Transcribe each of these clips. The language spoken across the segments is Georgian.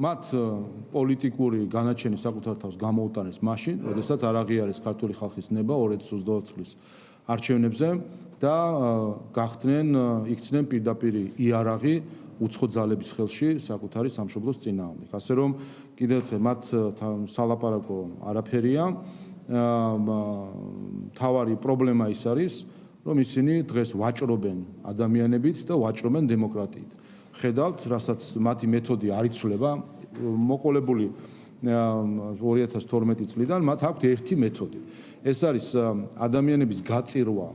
მათ პოლიტიკური განაჩენი საკუთარ თავს გამოუტანეს მაშინ, როდესაც არ აღიარეს ქართული ხალხის ნება 2024 წლის არჩევნებზე და გახდნენ იქცნენ პირდაპირ იარაღი უცხო ძალების ხელში საკუთარი სამშობლოს წინააღმდეგ. ასე რომ კიდევ ერთხელ მათ სალაპარაკო არაფერია. თავარი პრობლემა ის არის, რომ ისინი დღეს ვაჭრობენ ადამიანებით და ვაჭრობენ დემოკრატიით. ხედავთ, რასაც მათი მეთოდი არ იცვლება, მოყოლებული 2012 წლიდან მათ აქვთ ერთი მეთოდი. ეს არის ადამიანების გაწირვა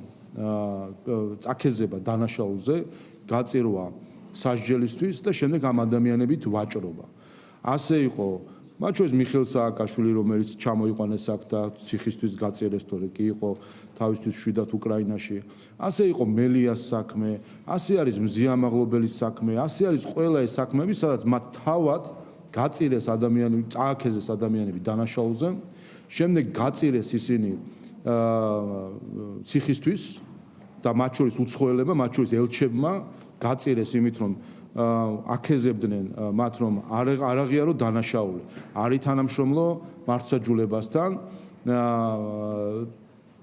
წაქეზება დანაშაულზე, გაწირვა სასჯელისთვის და შემდეგ ამ ადამიანებით ვაჭრობა. ასე იყო მათ შორის მიხეილ სააკაშვილი, რომელიც ჩამოიყვანეს აქ და ციხისთვის გაწირეს, თორე კი იყო თავისთვის შვიდად უკრაინაში. ასე იყო მელიას საქმე, ასე არის მზიამაღლობელის საქმე, ასე არის ყველა ეს საქმეები, სადაც მათ თავად გაწირეს ადამიანები, წააქეზეს ადამიანები დანაშაულზე, შემდეგ გაწირეს ისინი ციხისთვის და მათ შორის უცხოელებმა, მათ შორის ელჩებმა გაწირეს იმით, რომ აქეზებდნენ მათ, რომ არ აღიარო დანაშაული, არ ითანამშრომლო მართლმსაჯულებასთან,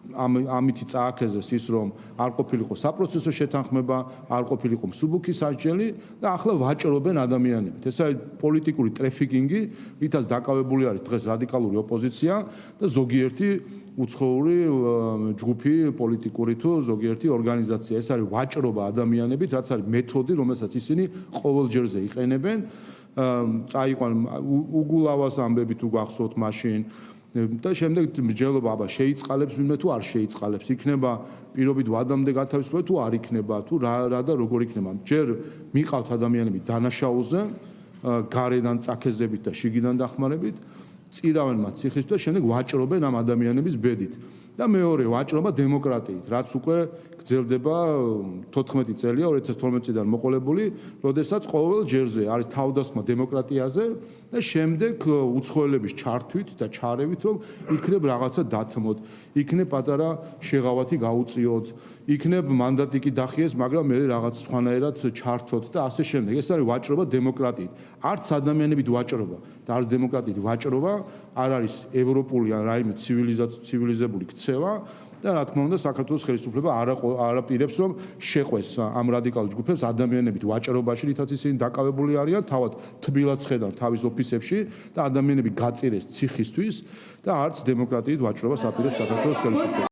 ამითი წააქეზეს ის, რომ არ ყოფილიყო საპროცესო შეთანხმება, არ ყოფილიყო მსუბუქი სასჯელი და ახლა ვაჭრობენ ადამიანებით. ეს არის პოლიტიკური ტრეფიკინგი, ვითაც დაკავებული არის დღეს რადიკალური ოპოზიცია და ზოგიერთი უცხოური ჯგუფი პოლიტიკური თუ ზოგიერთი ორგანიზაცია. ეს არის ვაჭრობა ადამიანებით, რაც არის მეთოდი, რომელსაც ისინი ყოველ ჯერზე იყენებენ. წაიყვან უგულავას ამბები თუ გახსოვთ მაშინ და შემდეგ მსჯელობა აბა შეიწყალებს ვინმე თუ არ შეიწყალებს, იქნება პირობით ვადამდე გათავისუფლება თუ არ იქნება, თუ რა და როგორ იქნება. ჯერ მიყავთ ადამიანები დანაშაულზე, გარედან წაქეზებით და შიგიდან დახმარებით, წირავენ მათ ციხის და შემდეგ ვაჭრობენ ამ ადამიანების ბედით. და მეორე ვაჭრობა დემოკრატიით, რაც უკვე გრძელდება 14 წელია 2012 წლიდან მოყოლებული, როდესაც ყოველ ჯერზე არის თავდასხმა დემოკრატიაზე და შემდეგ უცხოელების ჩართვით და ჩარევით, რომ იქნებ რაღაცა დათმოთ, იქნებ პატარა შეღავათი გაუწიოთ, იქნებ მანდატი კი დახიეს, მაგრამ მე რაღაც სხვანაირად ჩართოთ და ასე შემდეგ. ეს არის ვაჭრობა დემოკრატიით. არც ადამიანებით ვაჭრობა და არც დემოკრატიით ვაჭრობა არ არის ევროპული ან რაიმე ცივილიზებული ქცევა და რა თქმა უნდა საქართველოს ხელისუფლება არაპირებს, რომ შეყვეს ამ რადიკალ ჯგუფებს ადამიანებით ვაჭრობაში, რითაც ისინი დაკავებული არიან, თავად თბილად ხედავენ თავის ოფისებში და ადამიანები გაწირეს ციხისთვის და არც დემოკრატიით ვაჭრობას აპირებს საქართველოს ხელისუფლება.